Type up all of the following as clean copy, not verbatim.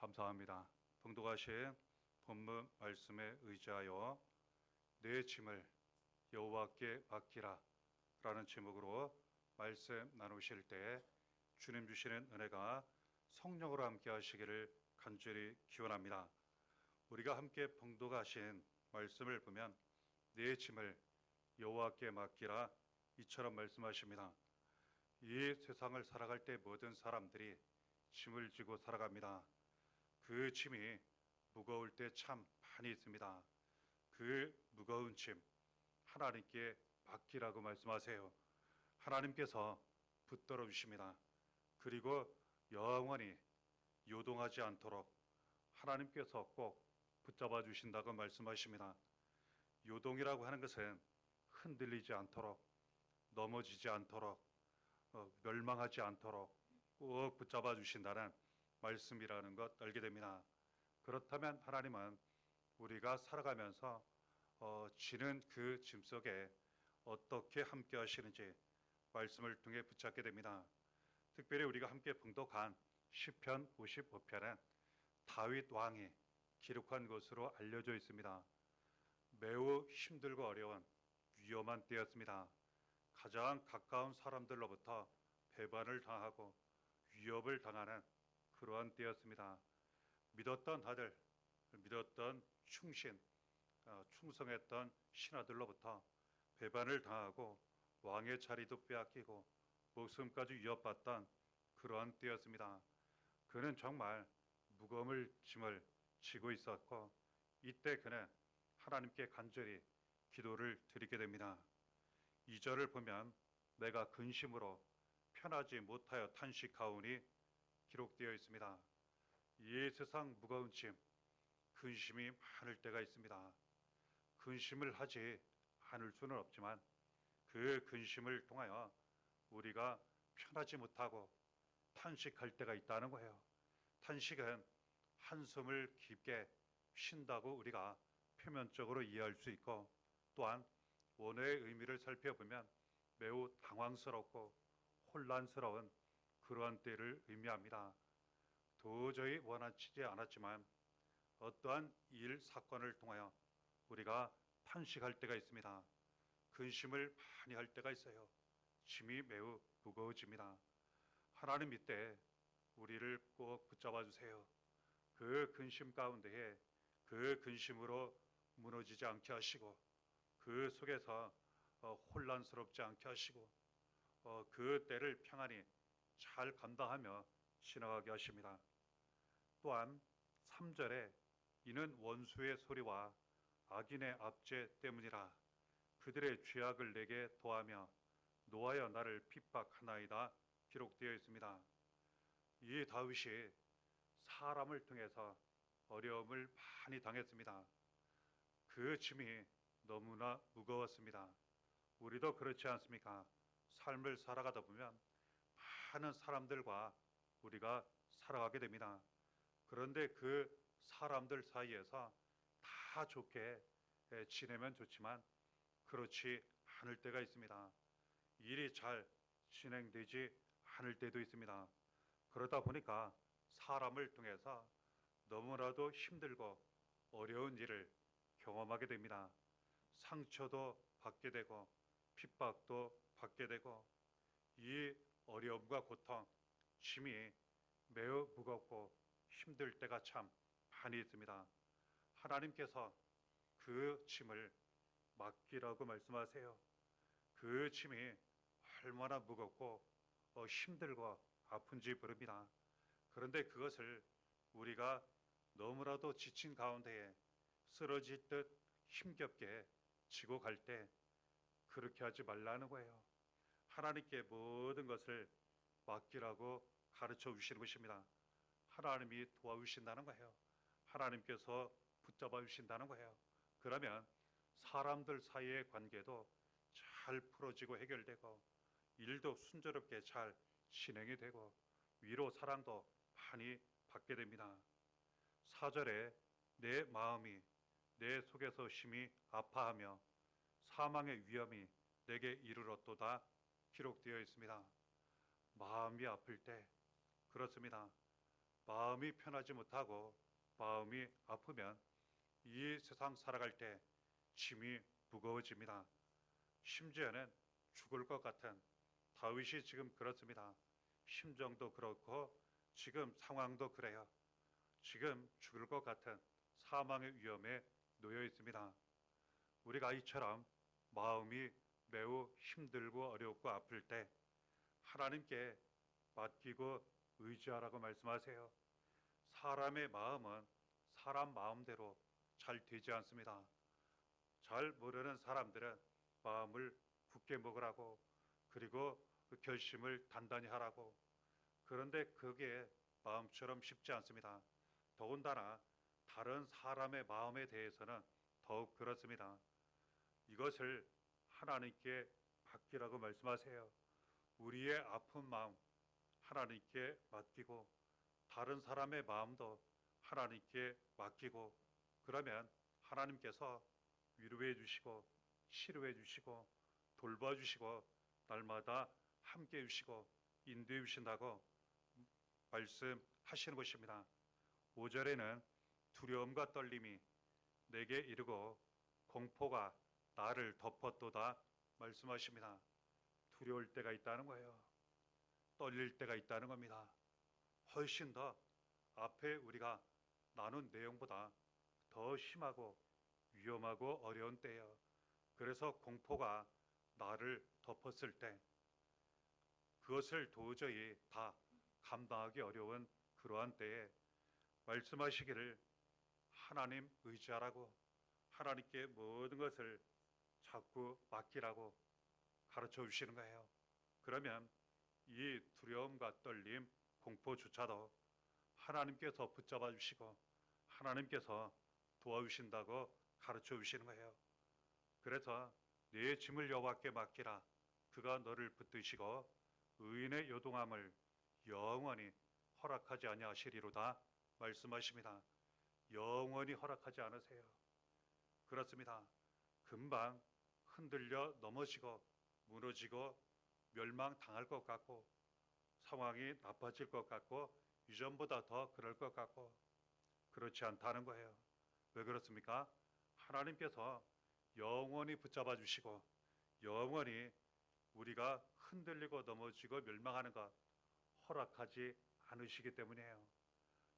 감사합니다. 봉독하신 본문 말씀에 의지하여 내 짐을 여호와께 맡기라 라는 제목으로 말씀 나누실 때 주님 주시는 은혜가 성령으로 함께 하시기를 간절히 기원합니다. 우리가 함께 봉독하신 말씀을 보면 내 짐을 여호와께 맡기라 이처럼 말씀하십니다. 이 세상을 살아갈 때 모든 사람들이 짐을 지고 살아갑니다. 그 짐이 무거울 때 참 많이 있습니다. 그 무거운 짐 하나님께 맡기라고 말씀하세요. 하나님께서 붙들어 주십니다. 그리고 영원히 요동하지 않도록 하나님께서 꼭 붙잡아 주신다고 말씀하십니다. 요동이라고 하는 것은 흔들리지 않도록, 넘어지지 않도록, 멸망하지 않도록 꼭 붙잡아 주신다는 말씀이라는 것 알게 됩니다. 그렇다면 하나님은 우리가 살아가면서 지는 그 짐 속에 어떻게 함께 하시는지 말씀을 통해 붙잡게 됩니다. 특별히 우리가 함께 봉독한 시편 55편은 다윗 왕이 기록한 것으로 알려져 있습니다. 매우 힘들고 어려운 위험한 때였습니다. 가장 가까운 사람들로부터 배반을 당하고 위협을 당하는 그러한 때였습니다. 믿었던 아들, 믿었던 충성했던 신하들로부터 배반을 당하고 왕의 자리도 빼앗기고 목숨까지 위협받던 그러한 때였습니다. 그는 정말 무거운 짐을 지고 있었고 이때 그는 하나님께 간절히 기도를 드리게 됩니다. 2절을 보면 내가 근심으로 편하지 못하여 탄식하오니 기록되어 있습니다. 이 세상 무거운 짐, 근심이 많을 때가 있습니다. 근심을 하지 않을 수는 없지만 그 근심을 통하여 우리가 편하지 못하고 탄식할 때가 있다는 거예요. 탄식은 한숨을 깊게 쉰다고 우리가 표면적으로 이해할 수 있고 또한 원어의 의미를 살펴보면 매우 당황스럽고 혼란스러운 그러한 때를 의미합니다. 도저히 원하지 않았지만 어떠한 일 사건을 통하여 우리가 탄식할 때가 있습니다. 근심을 많이 할 때가 있어요. 짐이 매우 무거워집니다. 하나님 이때 우리를 꼭 붙잡아 주세요. 그 근심 가운데에 그 근심으로 무너지지 않게 하시고 그 속에서 혼란스럽지 않게 하시고 그 때를 평안히 잘 감당하며 지나가게 하십니다. 또한 3절에 이는 원수의 소리와 악인의 압제 때문이라 그들의 죄악을 내게 도하며 노하여 나를 핍박하나이다 기록되어 있습니다. 이 다윗이 사람을 통해서 어려움을 많이 당했습니다. 그 짐이 너무나 무거웠습니다. 우리도 그렇지 않습니까? 삶을 살아가다 보면 많은 사람들과 우리가 살아가게 됩니다. 그런데 그 사람들 사이에서 다 좋게 지내면 좋지만 그렇지 않을 때가 있습니다. 일이 잘 진행되지 않을 때도 있습니다. 그러다 보니까 사람을 통해서 너무나도 힘들고 어려운 일을 경험하게 됩니다. 상처도 받게 되고 핍박도 받게 되고 이 어려움과 고통, 짐이 매우 무겁고 힘들 때가 참 많이 있습니다. 하나님께서 그 짐을 맡기라고 말씀하세요. 그 짐이 얼마나 무겁고 힘들고 아픈지 모릅니다. 그런데 그것을 우리가 너무나도 지친 가운데에 쓰러질 듯 힘겹게 지고 갈 때 그렇게 하지 말라는 거예요. 하나님께 모든 것을 맡기라고 가르쳐 주시는 것입니다. 하나님이 도와주신다는 거예요. 하나님께서 붙잡아 주신다는 거예요. 그러면 사람들 사이의 관계도 잘 풀어지고 해결되고 일도 순조롭게 잘 진행이 되고 위로 사랑도 많이 받게 됩니다. 4절에 내 마음이 내 속에서 심히 아파하며 사망의 위험이 내게 이르렀도다 기록되어 있습니다. 마음이 아플 때 그렇습니다. 마음이 편하지 못하고 마음이 아프면 이 세상 살아갈 때 짐이 무거워집니다. 심지어는 죽을 것 같은 다윗이 지금 그렇습니다. 심정도 그렇고 지금 상황도 그래요. 지금 죽을 것 같은 사망의 위험에 놓여 있습니다. 우리가 이처럼 마음이 매우 힘들고 어렵고 아플 때 하나님께 맡기고 의지하라고 말씀하세요. 사람의 마음은 사람 마음대로 잘 되지 않습니다. 잘 모르는 사람들은 마음을 굳게 먹으라고, 그리고 그 결심을 단단히 하라고. 그런데 그게 마음처럼 쉽지 않습니다. 더군다나 다른 사람의 마음에 대해서는 더욱 그렇습니다. 이것을 하나님께 맡기라고 말씀하세요. 우리의 아픈 마음 하나님께 맡기고 다른 사람의 마음도 하나님께 맡기고, 그러면 하나님께서 위로해 주시고 치료해 주시고 돌봐주시고 날마다 함께 해주시고 인도해 주신다고 말씀하시는 것입니다. 5절에는 두려움과 떨림이 내게 이르고 공포가 나를 덮었도다 말씀하십니다. 두려울 때가 있다는 거예요. 떨릴 때가 있다는 겁니다. 훨씬 더 앞에 우리가 나눈 내용보다 더 심하고 위험하고 어려운 때예요. 그래서 공포가 나를 덮었을 때 그것을 도저히 다 감당하기 어려운 그러한 때에 말씀하시기를 하나님 의지하라고, 하나님께 모든 것을 자꾸 맡기라고 가르쳐 주시는 거예요. 그러면 이 두려움과 떨림, 공포조차도 하나님께서 붙잡아 주시고 하나님께서 도와주신다고 가르쳐 주시는 거예요. 그래서 내 짐을 여호와께 맡기라. 그가 너를 붙드시고 의인의 요동함을 영원히 허락하지 아니하시리로다 말씀하십니다. 영원히 허락하지 않으세요. 그렇습니다. 금방 흔들려 넘어지고 무너지고 멸망당할 것 같고 상황이 나빠질 것 같고 이전보다 더 그럴 것 같고 그렇지 않다는 거예요. 왜 그렇습니까? 하나님께서 영원히 붙잡아 주시고 영원히 우리가 흔들리고 넘어지고 멸망하는 것 허락하지 않으시기 때문이에요.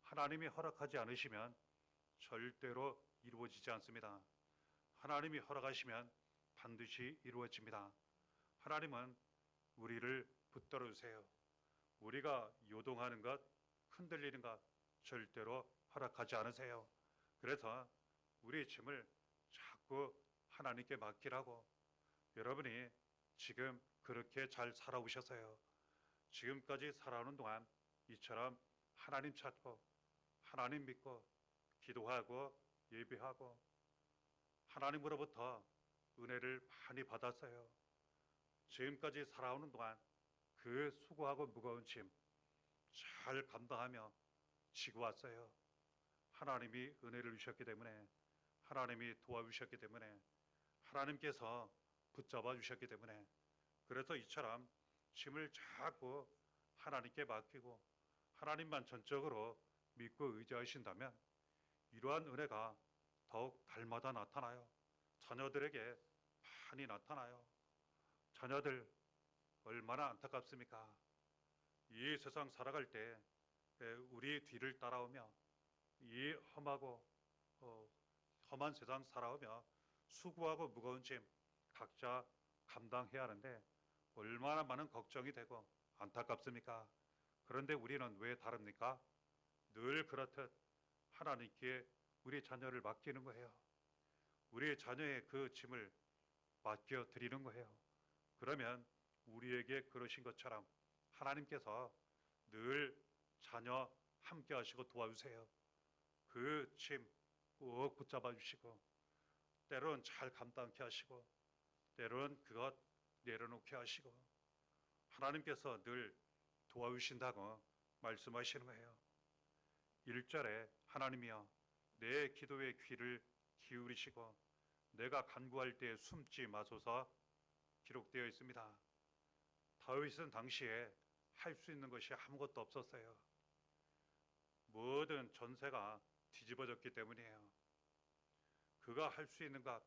하나님이 허락하지 않으시면 절대로 이루어지지 않습니다. 하나님이 허락하시면 반드시 이루어집니다. 하나님은 우리를 붙들어 주세요. 우리가 요동하는 것, 흔들리는 것 절대로 허락하지 않으세요. 그래서 우리의 짐을 자꾸 하나님께 맡기라고. 여러분이 지금 그렇게 잘 살아오셨어요. 지금까지 살아오는 동안 이처럼 하나님 찾고 하나님 믿고 기도하고 예배하고 하나님으로부터 은혜를 많이 받았어요. 지금까지 살아오는 동안 그 수고하고 무거운 짐 잘 감당하며 지고 왔어요. 하나님이 은혜를 주셨기 때문에, 하나님이 도와주셨기 때문에, 하나님께서 붙잡아 주셨기 때문에, 그래서 이처럼 짐을 자꾸 하나님께 맡기고 하나님만 전적으로 믿고 의지하신다면 이러한 은혜가 더욱 달마다 나타나요. 자녀들에게 많이 나타나요. 자녀들 얼마나 안타깝습니까? 이 세상 살아갈 때 우리 뒤를 따라오며 이 험하고 험한 세상 살아오며 수고하고 무거운 짐 각자 감당해야 하는데 얼마나 많은 걱정이 되고 안타깝습니까? 그런데 우리는 왜 다릅니까? 늘 그렇듯 하나님께 우리 자녀를 맡기는 거예요. 우리 자녀의 그 짐을 맡겨 드리는 거예요. 그러면 우리에게 그러신 것처럼 하나님께서 늘 자녀 함께 하시고 도와주세요. 그 짐 꼭 붙잡아 주시고 때로는 잘 감당케 하시고 때로는 그것 내려놓게 하시고 하나님께서 늘 도와주신다고 말씀하시는 거예요. 1절에 하나님이여 내 기도의 귀를 기울이시고 내가 간구할 때 숨지 마소서 기록되어 있습니다. 다윗은 당시에 할 수 있는 것이 아무것도 없었어요. 모든 전세가 뒤집어졌기 때문이에요. 그가 할 수 있는 것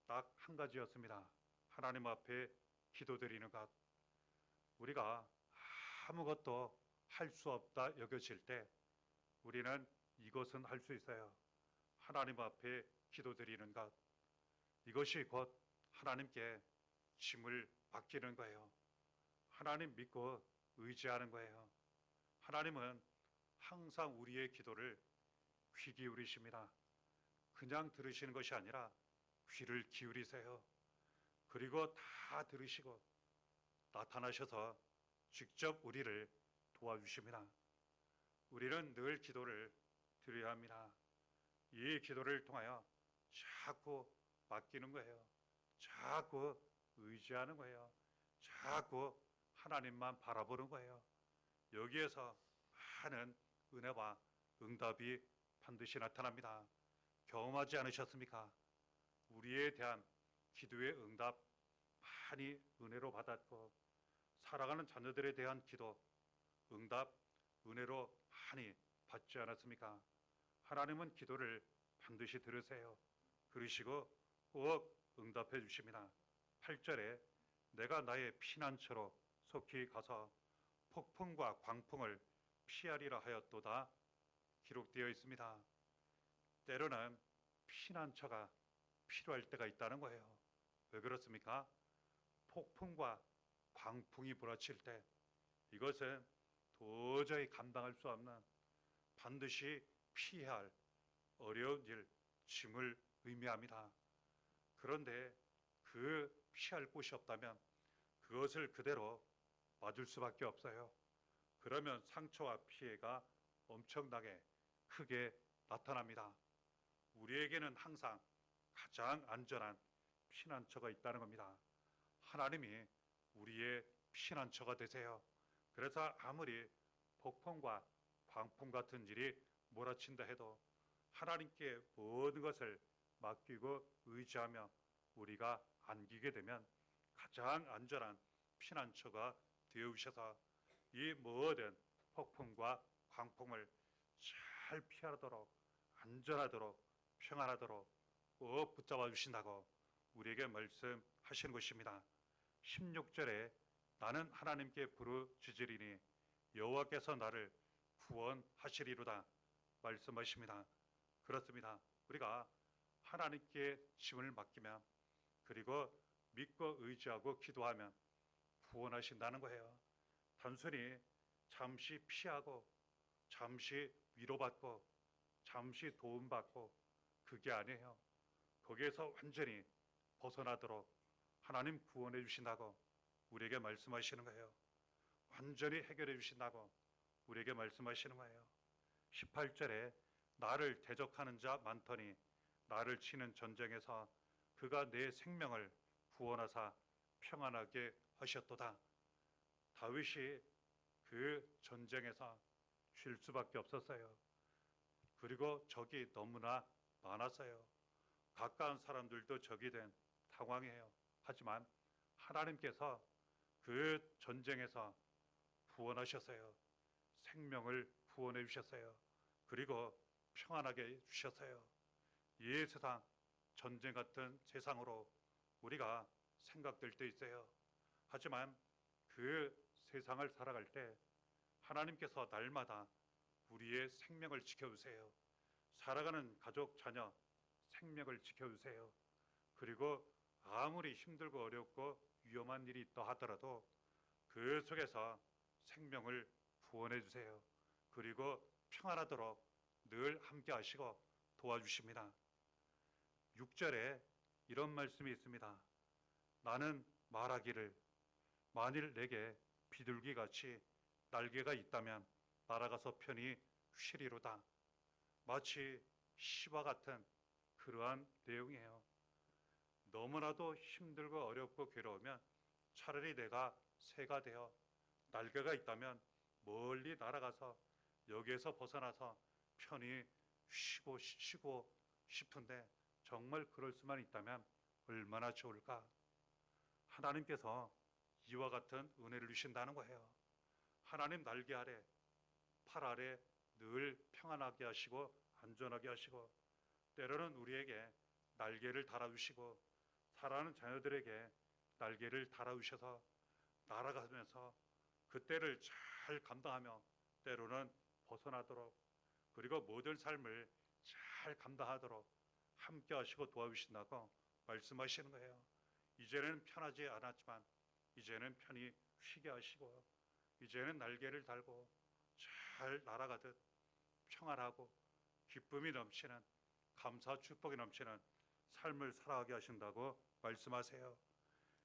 딱 한 가지였습니다. 하나님 앞에 기도드리는 것. 우리가 아무것도 할 수 없다 여겨질 때 우리는 이것은 할 수 있어요. 하나님 앞에 기도드리는 것. 이것이 곧 하나님께 짐을 맡기는 거예요. 하나님 믿고 의지하는 거예요. 하나님은 항상 우리의 기도를 귀 기울이십니다. 그냥 들으시는 것이 아니라 귀를 기울이세요. 그리고 다 들으시고 나타나셔서 직접 우리를 도와주십니다. 우리는 늘 기도를 드려야 합니다. 이 기도를 통하여 자꾸 맡기는 거예요. 자꾸 의지하는 거예요. 자꾸 하나님만 바라보는 거예요. 여기에서 많은 은혜와 응답이 반드시 나타납니다. 경험하지 않으셨습니까? 우리에 대한 기도의 응답 많이 은혜로 받았고 살아가는 자녀들에 대한 기도 응답 은혜로 많이 받지 않았습니까? 하나님은 기도를 반드시 들으세요. 그러시고 꼭 응답해 주십니다. 8절에 내가 나의 피난처로 속히 가서 폭풍과 광풍을 피하리라 하였도다 기록되어 있습니다. 때로는 피난처가 필요할 때가 있다는 거예요. 왜 그렇습니까? 폭풍과 광풍이 불어칠 때 이것은 도저히 감당할 수 없는 반드시 피해야 할 어려운 일, 짐을 의미합니다. 그런데 그 피할 곳이 없다면 그것을 그대로 맞을 수밖에 없어요. 그러면 상처와 피해가 엄청나게 크게 나타납니다. 우리에게는 항상 가장 안전한 피난처가 있다는 겁니다. 하나님이 우리의 피난처가 되세요. 그래서 아무리 폭풍과 광풍 같은 일이 몰아친다 해도 하나님께 모든 것을 맡기고 의지하며 우리가 안기게 되면 가장 안전한 피난처가 되어주셔서 이 모든 폭풍과 광풍을 잘 피하도록 안전하도록 평안하도록 꼭 붙잡아 주신다고 우리에게 말씀하시는 것입니다. 16절에 나는 하나님께 부르짖으리니 여호와께서 나를 구원하시리로다 말씀하십니다. 그렇습니다. 우리가 하나님께 짐을 맡기면 그리고 믿고 의지하고 기도하면 구원하신다는 거예요. 단순히 잠시 피하고 잠시 위로받고 잠시 도움받고 그게 아니에요. 거기에서 완전히 벗어나도록 하나님 구원해 주신다고 우리에게 말씀하시는 거예요. 완전히 해결해 주신다고 우리에게 말씀하시는 거예요. 18절에 나를 대적하는 자 많더니 나를 치는 전쟁에서 그가 내 생명을 구원하사 평안하게 하셨도다. 다윗이 그 전쟁에서 쉴 수밖에 없었어요. 그리고 적이 너무나 많았어요. 가까운 사람들도 적이 된 상황이에요. 하지만 하나님께서 그 전쟁에서 구원하셨어요. 생명을 구원해 주셨어요. 그리고 평안하게 주셨어요. 이 세상 전쟁 같은 세상으로 우리가 생각될 때 있어요. 하지만 그 세상을 살아갈 때 하나님께서 날마다 우리의 생명을 지켜주세요. 살아가는 가족, 자녀 생명을 지켜주세요. 그리고 아무리 힘들고 어렵고 위험한 일이 있다 하더라도 그 속에서 생명을 구원해 주세요. 그리고 평안하도록 늘 함께 하시고 도와주십니다. 6절에 이런 말씀이 있습니다. 나는 말하기를 만일 내게 비둘기같이 날개가 있다면 날아가서 편히 쉬리로다. 마치 시와 같은 그러한 내용이에요. 너무나도 힘들고 어렵고 괴로우면 차라리 내가 새가 되어 날개가 있다면 멀리 날아가서 여기에서 벗어나서 편히 쉬고 싶은데 정말 그럴 수만 있다면 얼마나 좋을까. 하나님께서 이와 같은 은혜를 주신다는 거예요. 하나님 날개 아래, 팔 아래 늘 평안하게 하시고 안전하게 하시고 때로는 우리에게 날개를 달아주시고 사랑하는 자녀들에게 날개를 달아주셔서 날아가면서 그 때를 잘 감당하며 때로는 벗어나도록 그리고 모든 삶을 잘 감당하도록 함께 하시고 도와주신다고 말씀하시는 거예요. 이제는 편하지 않았지만 이제는 편히 쉬게 하시고 이제는 날개를 달고 잘 날아가듯 평안하고 기쁨이 넘치는 감사 축복이 넘치는 삶을 살아가게 하신다고 말씀하세요.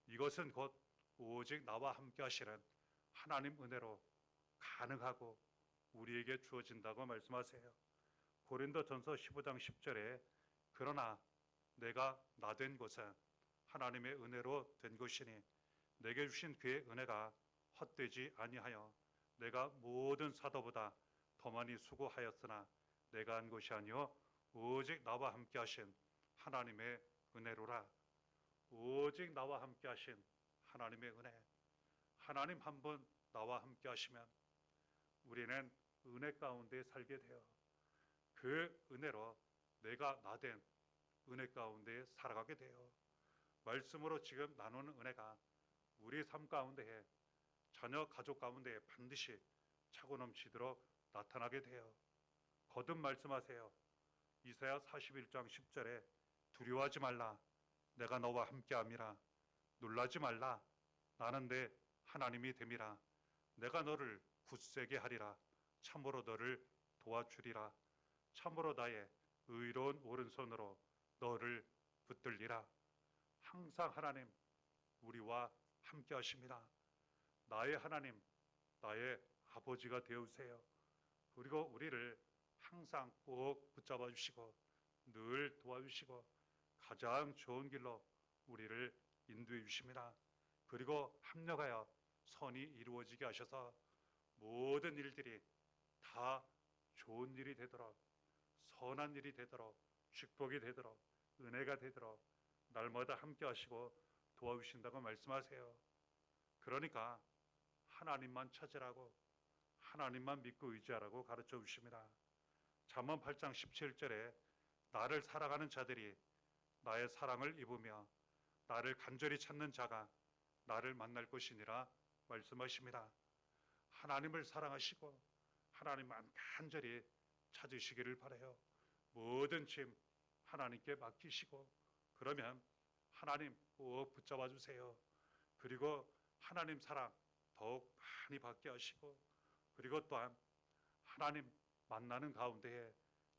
이것은 곧 오직 나와 함께 하시는 하나님 은혜로 가능하고 우리에게 주어진다고 말씀하세요. 고린도전서 15장 10절에 그러나 내가 나 된 것은 하나님의 은혜로 된 것이니 내게 주신 그의 은혜가 헛되지 아니하여 내가 모든 사도보다 더 많이 수고하였으나 내가 한 것이 아니요 오직 나와 함께 하신 하나님의 은혜로라. 오직 나와 함께 하신 하나님의 은혜. 하나님 한 분 나와 함께 하시면 우리는 은혜 가운데 살게 돼요. 그 은혜로 내가 나 된 은혜 가운데 살아가게 돼요. 말씀으로 지금 나누는 은혜가 우리 삶 가운데에 자녀 가족 가운데 반드시 차고 넘치도록 나타나게 돼요. 거듭 말씀하세요. 이사야 41장 10절에 두려워하지 말라 내가 너와 함께함이라 놀라지 말라 나는 내 하나님이 됨이라 내가 너를 굳세게 하리라 참으로 너를 도와주리라 참으로 나의 의로운 오른손으로 너를 붙들리라. 항상 하나님 우리와 함께 하십니다. 나의 하나님 나의 아버지가 되어주세요. 그리고 우리를 항상 꼭 붙잡아 주시고 늘 도와주시고 가장 좋은 길로 우리를 인도해 주십니다. 그리고 합력하여 선이 이루어지게 하셔서 모든 일들이 다 좋은 일이 되도록 선한 일이 되도록 축복이 되도록 은혜가 되도록 날마다 함께 하시고 도와주신다고 말씀하세요. 그러니까 하나님만 찾으라고 하나님만 믿고 의지하라고 가르쳐 주십니다. 잠언 8장 17절에 나를 사랑하는 자들이 나의 사랑을 입으며 나를 간절히 찾는 자가 나를 만날 것이니라 말씀하십니다. 하나님을 사랑하시고 하나님만 간절히 찾으시기를 바라요. 모든 짐 하나님께 맡기시고 그러면 하나님 꼭 붙잡아 주세요. 그리고 하나님 사랑 더욱 많이 받게 하시고 그리고 또한 하나님 만나는 가운데에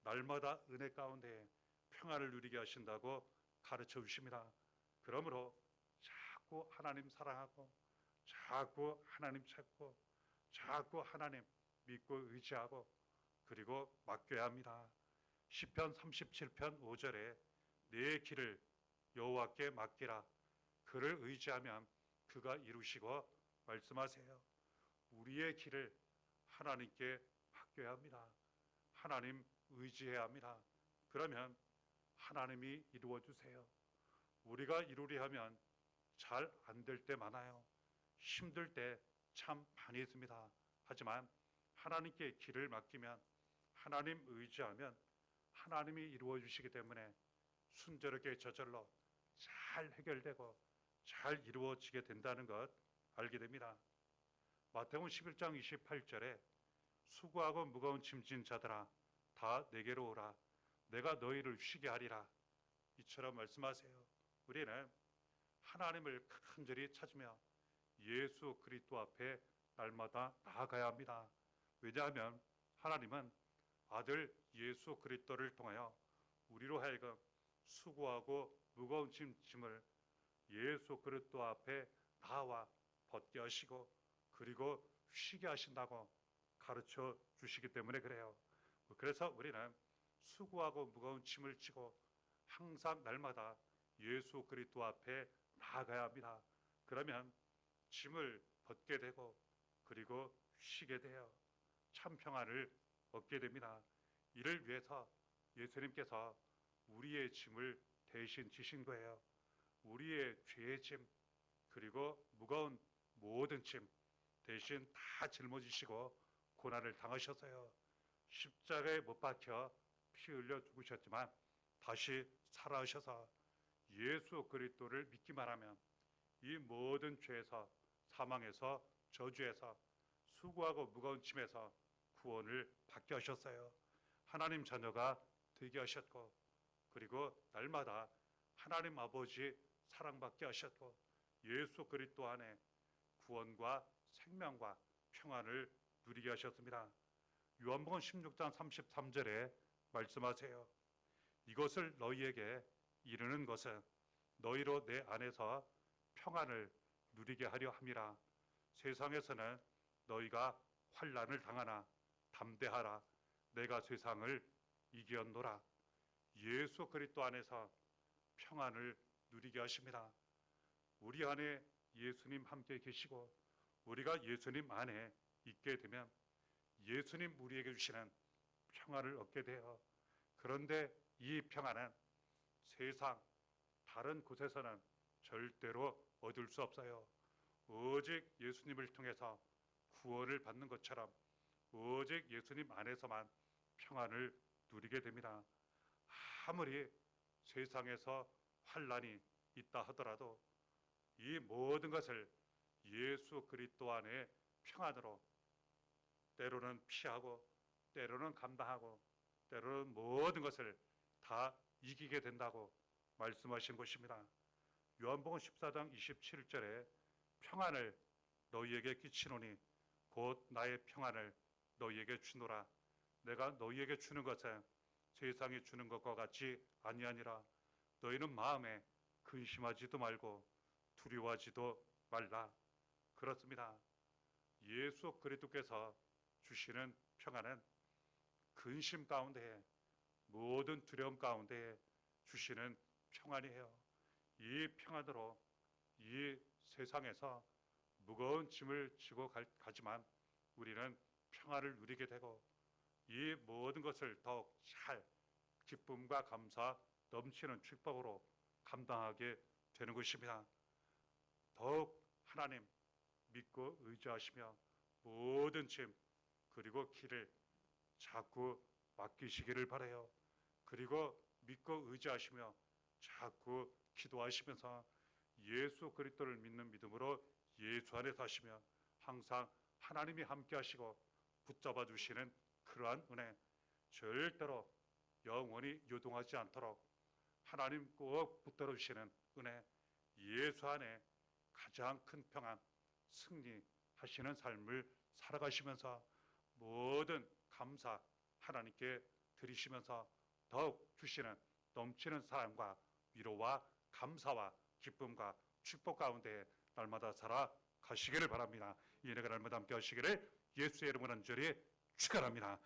날마다 은혜 가운데에 평안을 누리게 하신다고 가르쳐 주십니다. 그러므로 자꾸 하나님 사랑하고 자꾸 하나님 찾고 자꾸 하나님 믿고 의지하고 그리고 맡겨야 합니다. 시편 37편 5절에 내 길을 여호와께 맡기라 그를 의지하면 그가 이루시고 말씀하세요. 우리의 길을 하나님께 맡겨야 합니다. 하나님 의지해야 합니다. 그러면 하나님이 이루어 주세요. 우리가 이루려 하면 잘 안 될 때 많아요. 힘들 때 참 많이 있습니다. 하지만 하나님께 길을 맡기면 하나님 의지하면 하나님이 이루어 주시기 때문에 순조롭게 저절로 잘 해결되고 잘 이루어지게 된다는 것 알게 됩니다. 마태복음 11장 28절에 수고하고 무거운 짐진 자들아 다 내게로 오라 내가 너희를 쉬게 하리라 이처럼 말씀하세요. 우리는 하나님을 간절히 찾으며 예수 그리스도 앞에 날마다 나아가야 합니다. 왜냐하면 하나님은 아들 예수 그리스도를 통하여 우리로 하여금 수고하고 무거운 짐을 예수 그리스도 앞에 나와 벗게 하시고 그리고 쉬게 하신다고 가르쳐 주시기 때문에 그래요. 그래서 우리는 수고하고 무거운 짐을 지고 항상 날마다 예수 그리스도 앞에 나아가야 합니다. 그러면 짐을 벗게 되고 그리고 쉬게 돼요. 참 평안을 얻게 됩니다. 이를 위해서 예수님께서 우리의 짐을 대신 지신 거예요. 우리의 죄의 짐 그리고 무거운 모든 짐 대신 다 짊어지시고 고난을 당하셨어요. 십자가에 못 박혀 피 흘려 죽으셨지만 다시 살아오셔서 예수 그리스도를 믿기만 하면 이 모든 죄에서, 사망에서, 저주에서, 수고하고 무거운 짐에서 구원을 받게 하셨어요. 하나님 자녀가 되게 하셨고, 그리고 날마다 하나님 아버지 사랑받게 하셨고, 예수 그리스도 안에 구원과 생명과 평안을 누리게 하셨습니다. 요한복음 16장 33절에 말씀하세요. 이것을 너희에게 이르는 것은 너희로 내 안에서 평안을 누리게 하려 함이라. 세상에서는 너희가 환난을 당하나 담대하라. 내가 세상을 이겼노라. 예수 그리스도 안에서 평안을 누리게 하십니다. 우리 안에 예수님 함께 계시고 우리가 예수님 안에 있게 되면 예수님 우리에게 주시는 평안을 얻게 돼요. 그런데 이 평안은 세상 다른 곳에서는 절대로 얻을 수 없어요. 오직 예수님을 통해서 구원을 받는 것처럼 오직 예수님 안에서만 평안을 누리게 됩니다. 아무리 세상에서 환난이 있다 하더라도 이 모든 것을 예수 그리스도 안에 평안으로 때로는 피하고 때로는 감당하고 때로는 모든 것을 다 이기게 된다고 말씀하신 것입니다. 요한복음 14장 27절에 평안을 너희에게 끼치노니 곧 나의 평안을 너희에게 주노라. 내가 너희에게 주는 것은 세상이 주는 것과 같이 아니하니라. 너희는 마음에 근심하지도 말고 두려워하지도 말라. 그렇습니다. 예수 그리스도께서 주시는 평안은 근심 가운데 모든 두려움 가운데 주시는 평안이에요. 이 평안으로 이 세상에서 무거운 짐을 지고 가지만 우리는 평안을 누리게 되고 이 모든 것을 더욱 잘 기쁨과 감사 넘치는 축복으로 감당하게 되는 것입니다. 더욱 하나님 믿고 의지하시며 모든 짐 그리고 길을 자꾸 맡기시기를 바라요. 그리고 믿고 의지하시며 자꾸 기도하시면서 예수 그리스도를 믿는 믿음으로 예수 안에 사시며 항상 하나님이 함께 하시고 붙잡아 주시는 그러한 은혜, 절대로 영원히 요동하지 않도록 하나님 꼭 붙들어 주시는 은혜, 예수 안에 가장 큰 평안, 승리하시는 삶을 살아가시면서 모든 감사 하나님께 드리시면서 더욱 주시는 넘치는 사랑과 위로와 감사와 기쁨과 축복 가운데 날마다 살아가시기를 바랍니다. 이 은혜가 날마다 함께 하시기를 예수의 이름으로 간절히 축원합니다.